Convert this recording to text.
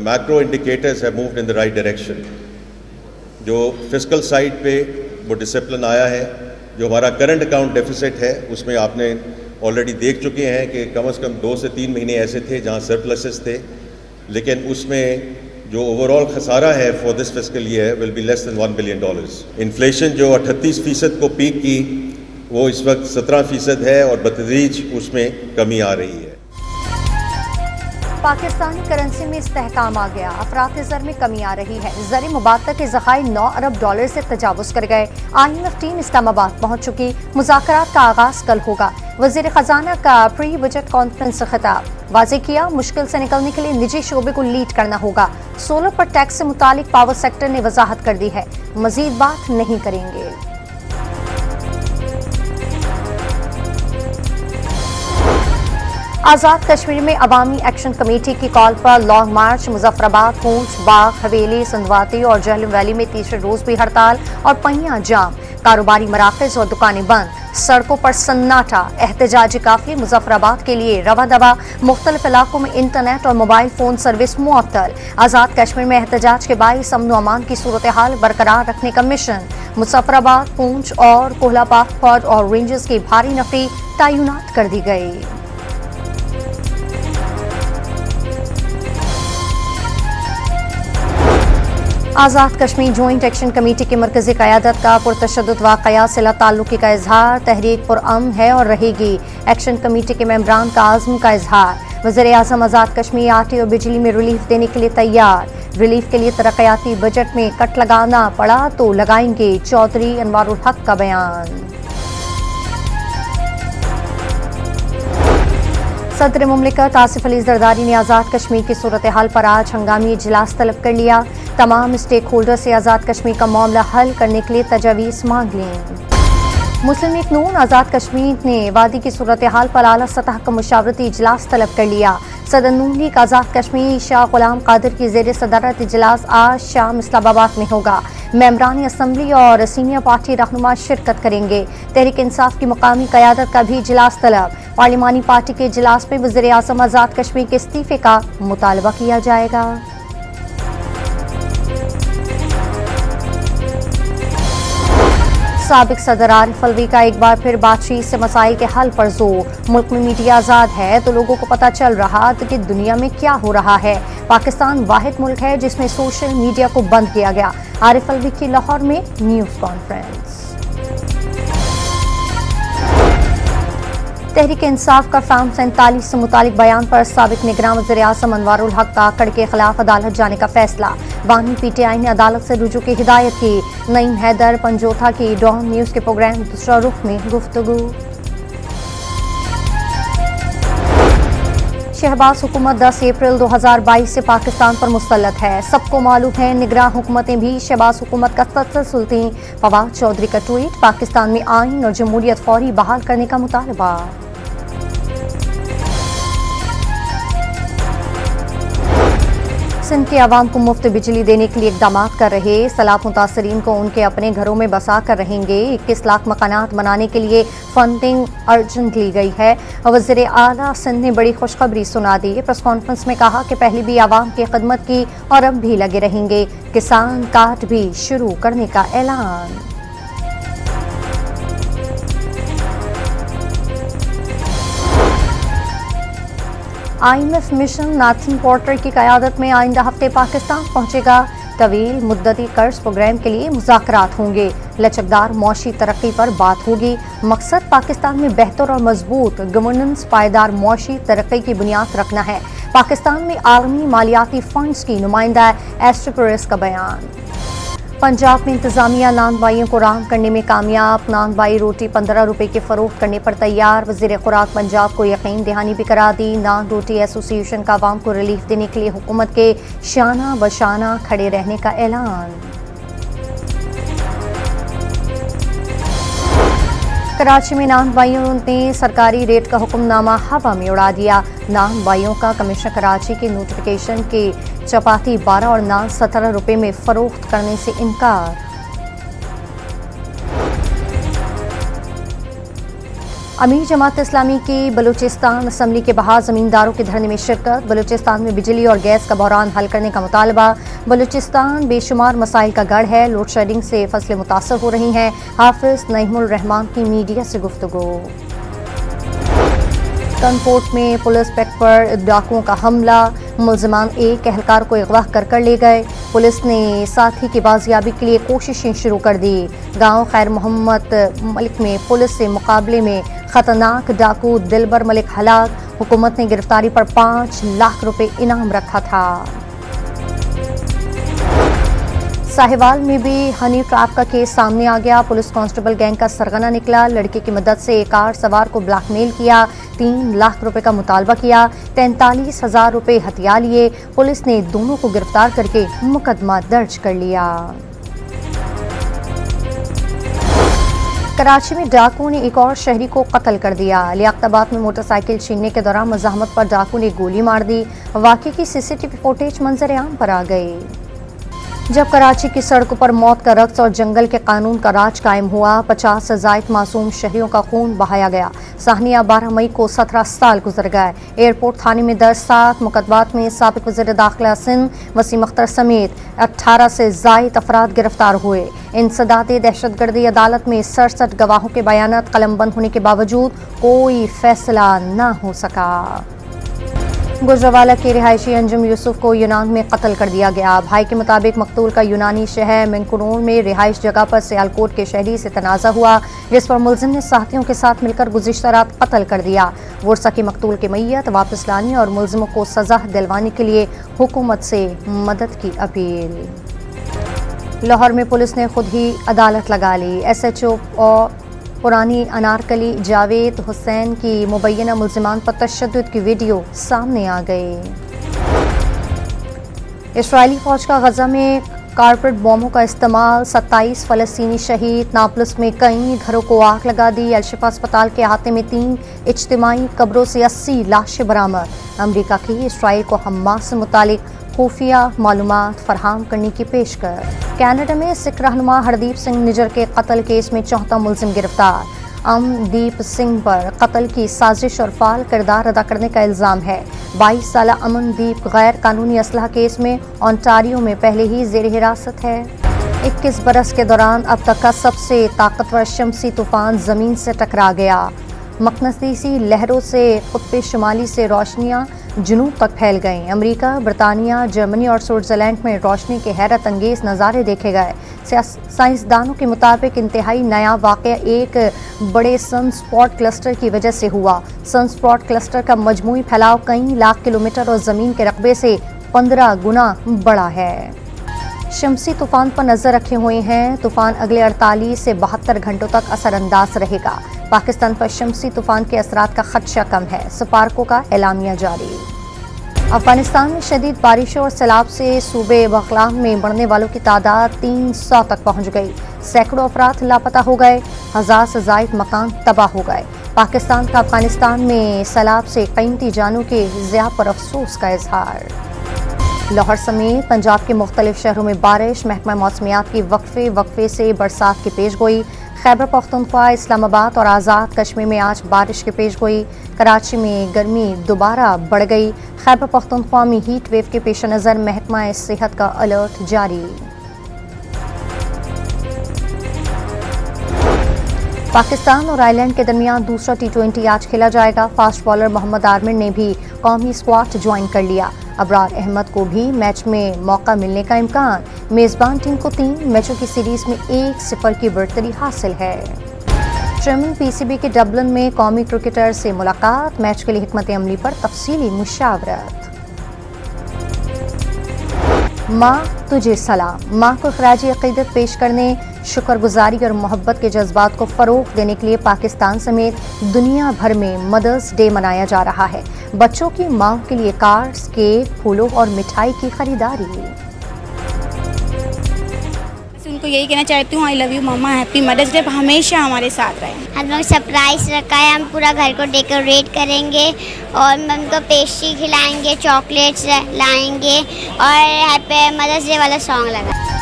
Macro indicators have moved in the right direction. जो fiscal side पे वो discipline आया है, जो हमारा करंट अकाउंट डेफिसिट है उसमें आपने ऑलरेडी देख चुके हैं कि कम से कम 2 से 3 महीने ऐसे थे जहां सरप्लसेस थे, लेकिन उसमें जो ओवरऑल खसारा है for this fiscal year will be less than $1 billion. Inflation जो 38% को पीक की वो इस वक्त 17% है और बतदरीज उसमें कमी आ रही है। पाकिस्तानी करेंसी में इस्तेहकाम आ गया, अफरात-ए-ज़र में कमी आ रही है। ज़र मुबादला के ज़खायर $9 अरब से तजावुज़ कर गए। IMF टीम इस्लामाबाद पहुंच चुकी। मुज़ाकरात का आगाज कल होगा। वज़ीर ख़जाना का प्री बजट कॉन्फ्रेंस से खिताब, वाज़ेह किया मुश्किल से निकलने के लिए निजी शोबे को लीड करना होगा। सोलर पर टैक्स से मुतालिक पावर सेक्टर ने वजाहत कर दी है, मजीद बात नहीं करेंगे। आज़ाद कश्मीर में अवामी एक्शन कमेटी की कॉल पर लॉन्ग मार्च, मुजफ्फराबाद, पूंछ, बाग, हवेली, सिंधवाती और जहलम वैली में तीसरे रोज भी हड़ताल और पहिया जाम। कारोबारी मराकज़ और दुकानें बंद, सड़कों पर सन्नाटा। एहतजाजी काफिले मुजफ्फराबाद के लिए रवा दवा। मुख्तलिफ इलाकों में इंटरनेट और मोबाइल फोन सर्विस मुअत्तल। आज़ाद कश्मीर में एहतजाज के बाइस अमन व अमान की सूरत हाल बरकरार रखने का मिशन। मुजफ्फराबाद, पूंछ और कोहला पाखपत और रेंजेस की भारी नफरी तैनात कर दी गई। Azad Kashmir joint action committee की मरकजी क़यादत का पुरतशद्दुद वाक़या सिला ताल्लुकी का इजहार। तहरीक पुरअमन है और रहेगी। एक्शन कमेटी के मेंबरान का आज़म का इजहार। वज़ीर आज़म आज़ाद कश्मीर आटे और बिजली में रिलीफ देने के लिए तैयार। रिलीफ के लिए तरक्याती बजट में कट लगाना पड़ा तो लगाएंगे, चौधरी अनवारुल हक का बयान। सदर मुमलिकत आसिफ अली जरदारी ने आज़ाद कश्मीर की सूरत हाल पर आज हंगामी इजलास तलब कर लिया। तमाम स्टेक होल्डर से आज़ाद कश्मीर का मामला हल करने के लिए तजावीज़ मांग ली। मुस्लिम लीग नून आज़ाद कश्मीर ने वादी की सूरत हाल पर आला सतह का मुशावरती इजलास तलब कर लिया। सदर नून लीग आज़ाद कश्मीर शाह गुलाम कादिर की ज़ेर सदारत इजलास आज शाम इस्लामाबाद में होगा। मेंबरान असम्बली और सीनियर पार्टी रहनुमा शिरकत करेंगे। तहरीक इंसाफ की मुकामी क़यादत का भी इजलास तलब। पार्लिमानी पार्टी के इजलास में वज़ीर आज़म आज़ाद कश्मीर के इस्तीफे का मुतालबा किया जाएगा। साबिक सदर आरिफ अलवी का एक बार फिर बातचीत से मसाइल के हल पर जोर। मुल्क में मीडिया आज़ाद है तो लोगों को पता चल रहा कि दुनिया में क्या हो रहा है। पाकिस्तान वाहिद मुल्क है जिसमें सोशल मीडिया को बंद किया गया। आरिफ अलवी की लाहौर में न्यूज़ कॉन्फ्रेंस। तहरीक इंसाफ का फॉर्म 47 से मुतालिक बयान पर साबिक निगरान वज़ीर आज़म अनवारुल हक ताकड़ के खिलाफ अदालत जाने का फैसला। बानी PTI ने अदालत से रुजू की हिदायत की। नईम हैदर पंजोथा की डॉन न्यूज़ के प्रोग्राम दूसरा रुख में गुफ्तगू। शहबाज हुकूमत 10 अप्रैल 2022 से पाकिस्तान पर मुसल्लत है। सबको मालूम है निगरान हुकूमतें भी शहबाज हुकूमत का तसलसल थीं। फवाद चौधरी का ट्वीट, पाकिस्तान में आइन और जमहूरियत फौरी बहाल करने का मुतालबा। सिंध के अवाम को मुफ्त बिजली देने के लिए इकदाम कर रहे सैलाब मुतासरीन को उनके अपने घरों में बसा कर रहेंगे। 21 लाख मकानात बनाने के लिए फंडिंग अर्जेंट ली गई है। वज़ीर आला सिंध ने बड़ी खुशखबरी सुना दी। प्रेस कॉन्फ्रेंस में कहा कि पहले भी आवाम की खिदमत की और अब भी लगे रहेंगे। किसान कार्ड भी शुरू करने का ऐलान। IMF मिशन नाथिन पोर्टर की क़यादत में आइंदा हफ्ते पाकिस्तान पहुंचेगा। तवील मुद्दती कर्ज प्रोग्राम के लिए मुज़ाकरात होंगे। लचकदार मौशी तरक्की पर बात होगी। मकसद पाकिस्तान में बेहतर और मजबूत गवर्नेंस, पायदार मौशी तरक्की की बुनियाद रखना है। पाकिस्तान में आलमी मालियाती फंड्स की नुमाइंदा एस्ट्रोपरस का बयान। पंजाब में इंतजामिया नानबाइयों को राहम करने में कामयाब। नानबाई रोटी 15 रुपए के फरोख्त करने पर तैयार। वज़ीर खुराक पंजाब को यकीन दहानी भी करा दी। नान रोटी एसोसिएशन का आवाम को रिलीफ देने के लिए हुकूमत के शाना बशाना खड़े रहने का ऐलान। कराची में नानबाइयों ने सरकारी रेट का हुक्मनामा हवा में उड़ा दिया। नानबाइयों का कमिश्नर कराची के नोटिफिकेशन के चपाती 12 और नान 17 रुपए में फरोख्त करने से इनकार। अमीर जमात इस्लामी की बलूचिस्तान असम्बली के बाहर जमींदारों के धरने में शिरकत। बलूचिस्तान में बिजली और गैस का बहरान हल करने का मुतालबा। बलूचिस्तान बेशुमार मसाइल का गढ़ है, लोड शेडिंग से फसलें मुतासर हो रही हैं। हाफिज नईमुल रहमान की मीडिया से गुफ्तगू। कनकोट में पुलिस पैक पर डाकुओं का हमला, मुलजमान एक एहलकार को अगवा कर ले गए। पुलिस ने साथी की बाजियाबी के लिए कोशिशें शुरू कर दी। गांव खैर मोहम्मद मलिक में पुलिस से मुकाबले में खतरनाक डाकू दिलबर मलिक हलाक। हुकूमत ने गिरफ्तारी पर 5 लाख रुपए इनाम रखा था। साहिवाल में भी हनी ट्रैप का केस सामने आ गया। पुलिस कांस्टेबल गैंग का सरगना निकला। लड़के की मदद से एक कार सवार को ब्लैकमेल किया, 3 लाख रुपए का मुतालबा किया, 43,000 रुपए हथिया लिए। पुलिस ने दोनों को गिरफ्तार करके मुकदमा दर्ज कर लिया। कराची में डाकुओं ने एक और शहरी को कत्ल कर दिया। लियाकताबाद में मोटरसाइकिल छीनने के दौरान मज़ाहमत पर डाकू ने गोली मार दी। वाक़े की सीसीटीवी फुटेज मंजर आम पर आ गई। जब कराची की सड़कों पर मौत का रक्स और जंगल के कानून का राज कायम हुआ, 50 से ज़ायद मासूम शहरियों का खून बहाया गया। साहनिया 12 मई को 17 साल गुजर गए। एयरपोर्ट थाने में दर्ज 7 मुकदमात में साबिक वज़ीर दाखिला सिंध वसीम अख्तर समेत 18 से ज़ायद अफराद गिरफ्तार हुए। इंसदाद दहशतगर्दी अदालत में 67 गवाहों के बयानात कलमबंद होने के बावजूद कोई फैसला न हो सका। गुजरावाला के रिहायशी अंजुम यूसुफ को यूनान में कत्ल कर दिया गया। भाई के मुताबिक मकतूल का यूनानी शहर मिंकुनूर में रिहाइश जगह पर सियालकोट के शहरी से तनाज़ा हुआ, जिस पर मुलजिम ने साथियों के साथ मिलकर गुज़िश्ता रात कत्ल कर दिया। वर्सा की मकतूल की मैयत वापस लाने और मुलजिमों को सज़ा दिलवाने के लिए हुकूमत से मदद की अपील। लाहौर में पुलिस ने खुद ही अदालत लगा ली। SHO और पुरानी अनारकली जावेद हुसैन की मुबैना मुल्ज़िमान पर तशद्दुद की वीडियो सामने आ गई। इस्राएली फौज का गजा में कारपेट बॉम्बों का इस्तेमाल, 27 फ़लस्तीनी शहीद। नापलस में कई घरों को आग लगा दी। अलशिफा अस्पताल के अहाते में 3 इज्तिमाई कब्रों से 80 लाशें बरामद। अमरीका की इसराइल को हमास से मुतालिक खुफिया मालूमात फराहम करने की पेशकश। कनाडा में सिख रहनुमा हरदीप सिंह निजर के कत्ल केस में 4था मुलजिम गिरफ्तार। अमनदीप सिंह पर कत्ल की साजिश और फाल किरदार अदा करने का इल्ज़ाम है। 22 साला अमनदीप गैर कानूनी असलहा केस में ओंटारियो में पहले ही जेर हिरासत है। 21 बरस के दौरान अब तक का सबसे ताकतवर शमसी तूफान ज़मीन से टकरा गया। मकनतीसी लहरों से कुतुब शुमाली से रोशनियाँ जुनूब तक फैल गईं। अमेरिका, बरतानिया, जर्मनी और स्विट्ज़रलैंड में रोशनी के हैरत अंगेज़ नज़ारे देखे गए। साइंसदानों के मुताबिक इंतहाई नया वाक़या एक बड़े सनस्पॉट क्लस्टर की वजह से हुआ। सनस्पॉट क्लस्टर का मजमूई फैलाव कई लाख किलोमीटर और ज़मीन के रकबे से 15 गुना बड़ा है। शमसी तूफान पर नजर रखे हुए हैं। तूफान अगले 48 से 72 घंटों तक असरअंदाज रहेगा। पाकिस्तान पर शमसी तूफान के असरात का खदशा कम है। सफारकों का एलामिया जारी। अफगानिस्तान में शदीद बारिशों और सैलाब से सूबे बगलान में बढ़ने वालों की तादाद 300 तक पहुंच गई। सैकड़ों अफराद लापता हो गए। 1000 से ज़ायद मकान तबाह हो गए। पाकिस्तान का अफगानिस्तान में सैलाब से कीमती जानों के ज़िया पर अफसोस का इजहार। लाहौर समेत पंजाब के मुख्तलिफ शहरों में बारिश। महकमा मौसमियात की वक्फे से बरसात की पेशगोई। खैबर पख्तूनख्वा, इस्लामाबाद और आज़ाद कश्मीर में आज बारिश की पेशगोई। कराची में गर्मी दोबारा बढ़ गई। खैबर पख्तूनख्वा में हीट वेव के पेश नज़र महकमा सेहत का अलर्ट जारी। पाकिस्तान और आयरलैंड के दरमियान दूसरा T20 आज खेला जाएगा। फास्ट बॉलर मोहम्मद आर्मिर ने भी कौमी स्क्वाड ज्वाइन कर लिया। अबरार अहमद को भी मैच में मौका मिलने का इम्कान। मेज़बान टीम को 3 मैचों की सीरीज में 1-0 की बढ़तरी हासिल है। चेयरमैन PCB के डबलिन में कौमी क्रिकेटर से मुलाकात। मैच के लिए हिकमत अमली पर तफसीली मुशावरत। माँ तुझे सलाम। माँ को खराज अक़ीदत पेश करने, शुक्रगुजारी और मोहब्बत के जज्बात को फ़रोग़ देने के लिए पाकिस्तान समेत दुनिया भर में मदर्स डे मनाया जा रहा है। बच्चों की माँ के लिए कार्ड्स, केक, फूलों और मिठाई की खरीदारी। उनको यही कहना चाहती हूँ, I love you mama, happy mother's day, हमेशा हमारे साथ रहें। हम लोग सरप्राइज रखा है, हम पूरा घर को डेकोरेट करेंगे और हम उनको पेस्ट्री खिलाएंगे, चॉकलेट्स लाएंगे और हैप्पी मदर्स डे वाला सॉन्ग लगा।